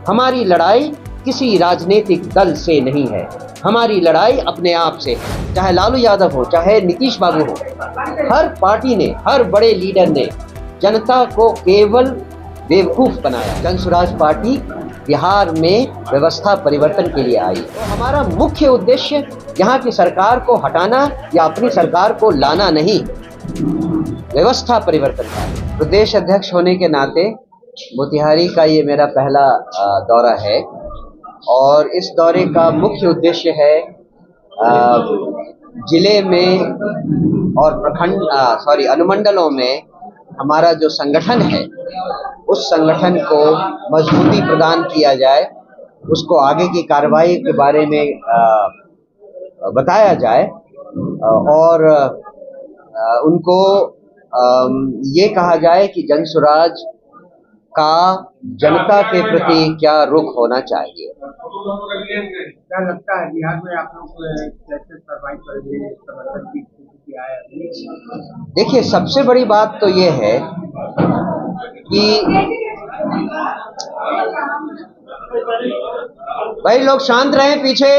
हमारी लड़ाई किसी राजनीतिक दल से नहीं है, हमारी लड़ाई अपने आप से है। चाहे लालू यादव हो, चाहे नीतीश बाबू हो, हर पार्टी ने, हर बड़े लीडर ने जनता को केवल बेवकूफ बनाया। जन स्वराज पार्टी बिहार में व्यवस्था परिवर्तन के लिए आई। तो हमारा मुख्य उद्देश्य यहाँ की सरकार को हटाना या अपनी सरकार को लाना नहीं, व्यवस्था परिवर्तन का। प्रदेश अध्यक्ष होने के नाते मोतिहारी का ये मेरा पहला दौरा है और इस दौरे का मुख्य उद्देश्य है जिले में और अनुमंडलों में हमारा जो संगठन है उस संगठन को मजबूती प्रदान किया जाए, उसको आगे की कार्रवाई के बारे में बताया जाए और उनको ये कहा जाए कि जन स्वराज का जनता के प्रति क्या रुख होना चाहिए। क्या लगता है बिहार में आप लोग कैसे सर्वाइव करेंगे? समर्थन की स्थिति आया? देखिए, सबसे बड़ी बात तो ये है कि भाई लोग शांत रहें पीछे।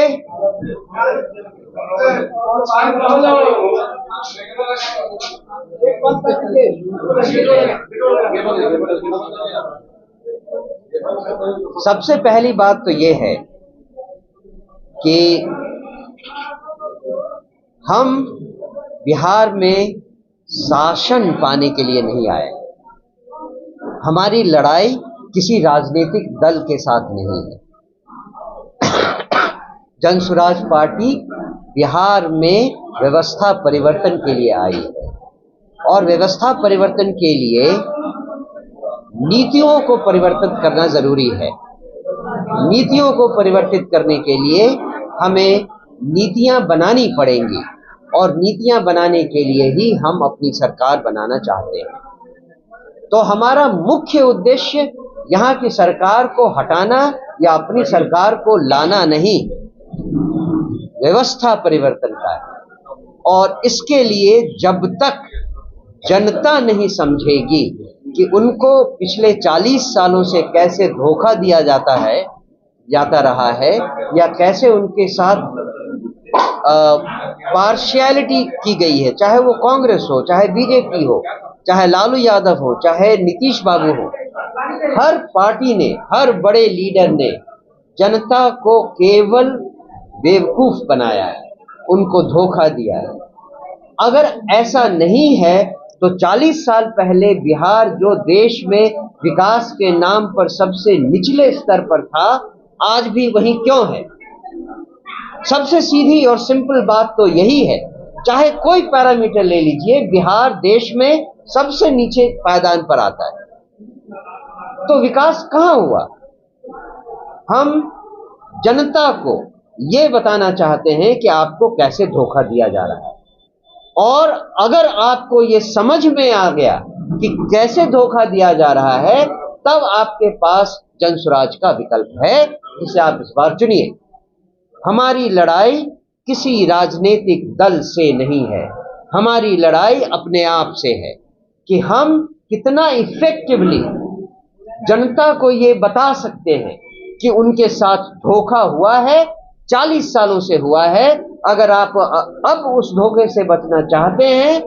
सबसे पहली बात तो ये है कि हम बिहार में शासन पाने के लिए नहीं आए। हमारी लड़ाई किसी राजनीतिक दल के साथ नहीं है। जन स्वराज पार्टी बिहार में व्यवस्था परिवर्तन के लिए आई है और व्यवस्था परिवर्तन के लिए नीतियों को परिवर्तित करना जरूरी है। नीतियों को परिवर्तित करने के लिए हमें नीतियां बनानी पड़ेंगी और नीतियां बनाने के लिए ही हम अपनी सरकार बनाना चाहते हैं। तो हमारा मुख्य उद्देश्य यहाँ की सरकार को हटाना या अपनी सरकार को लाना नहीं, व्यवस्था परिवर्तन का है। और इसके लिए जब तक जनता नहीं समझेगी कि उनको पिछले 40 सालों से कैसे धोखा दिया जाता रहा है या कैसे उनके साथ पार्शियलिटी की गई है, चाहे वो कांग्रेस हो, चाहे बीजेपी हो, चाहे लालू यादव हो, चाहे नीतीश बाबू हो, हर पार्टी ने, हर बड़े लीडर ने जनता को केवल बेवकूफ बनाया है, उनको धोखा दिया है। अगर ऐसा नहीं है तो 40 साल पहले बिहार जो देश में विकास के नाम पर सबसे निचले स्तर पर था, आज भी वही क्यों है? सबसे सीधी और सिंपल बात तो यही है। चाहे कोई पैरामीटर ले लीजिए, बिहार देश में सबसे नीचे पायदान पर आता है। तो विकास कहाँ हुआ? हम जनता को ये बताना चाहते हैं कि आपको कैसे धोखा दिया जा रहा है और अगर आपको ये समझ में आ गया कि कैसे धोखा दिया जा रहा है, तब आपके पास जन स्वराज का विकल्प है, जिसे आप इस बार चुनिए। हमारी लड़ाई किसी राजनीतिक दल से नहीं है, हमारी लड़ाई अपने आप से है कि हम कितना इफेक्टिवली जनता को ये बता सकते हैं कि उनके साथ धोखा हुआ है, 40 सालों से हुआ है। अगर आप अब उस धोखे से बचना चाहते हैं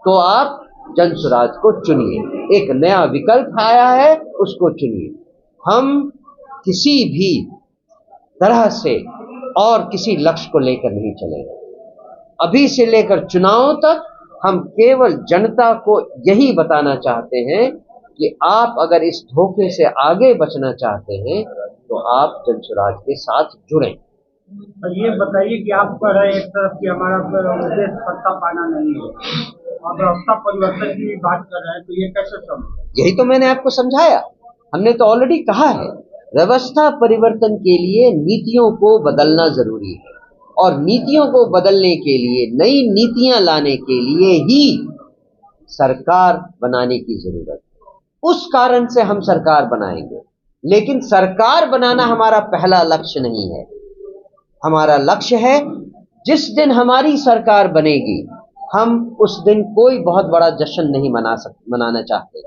तो आप जन स्वराज को चुनिए। एक नया विकल्प आया है, उसको चुनिए। हम किसी भी तरह से और किसी लक्ष्य को लेकर नहीं चलेंगे। अभी से लेकर चुनाव तक हम केवल जनता को यही बताना चाहते हैं कि आप अगर इस धोखे से आगे बचना चाहते हैं तो आप जन स्वराज के साथ जुड़ें। और ये बताइए कि आप कह रहे हैं एक तरफ कि हमारा उद्देश्य सत्ता पाना नहीं है और व्यवस्था परिवर्तन की बात कर रहे हैं, तो ये कैसे समझ? यही तो मैंने आपको समझाया। हमने तो ऑलरेडी कहा है, व्यवस्था परिवर्तन के लिए नीतियों को बदलना जरूरी है और नीतियों को बदलने के लिए, नई नीतियां लाने के लिए ही सरकार बनाने की जरूरत है। उस कारण से हम सरकार बनाएंगे, लेकिन सरकार बनाना हमारा पहला लक्ष्य नहीं है। हमारा लक्ष्य है जिस दिन हमारी सरकार बनेगी, हम उस दिन कोई बहुत बड़ा जश्न नहीं मनाना चाहते।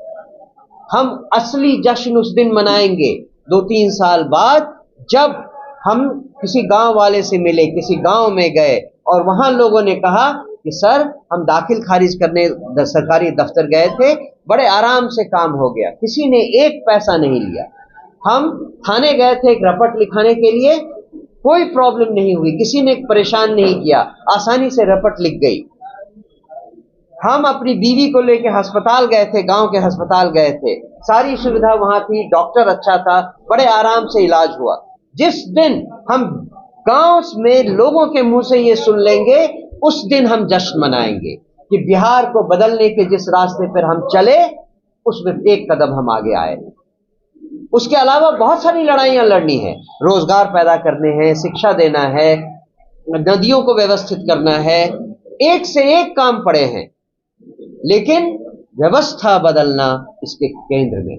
हम असली जश्न उस दिन मनाएंगे 2-3 साल बाद जब हम किसी गांव वाले से मिले, किसी गांव में गए और वहां लोगों ने कहा कि सर हम दाखिल खारिज करने सरकारी दफ्तर गए थे, बड़े आराम से काम हो गया, किसी ने एक पैसा नहीं लिया। हम थाने गए थे एक रपट लिखाने के लिए, कोई प्रॉब्लम नहीं हुई, किसी ने परेशान नहीं किया, आसानी से रपट लिख गई। हम अपनी बीवी को लेकर अस्पताल गए थे, गांव के अस्पताल गए थे, सारी सुविधा वहां थी, डॉक्टर अच्छा था, बड़े आराम से इलाज हुआ। जिस दिन हम गांव में लोगों के मुंह से ये सुन लेंगे, उस दिन हम जश्न मनाएंगे कि बिहार को बदलने के जिस रास्ते पर हम चले उसमें एक कदम हम आगे आए। उसके अलावा बहुत सारी लड़ाइयां लड़नी है, रोजगार पैदा करने हैं, शिक्षा देना है, नदियों को व्यवस्थित करना है, एक से एक काम पड़े हैं, लेकिन व्यवस्था बदलना इसके केंद्र में।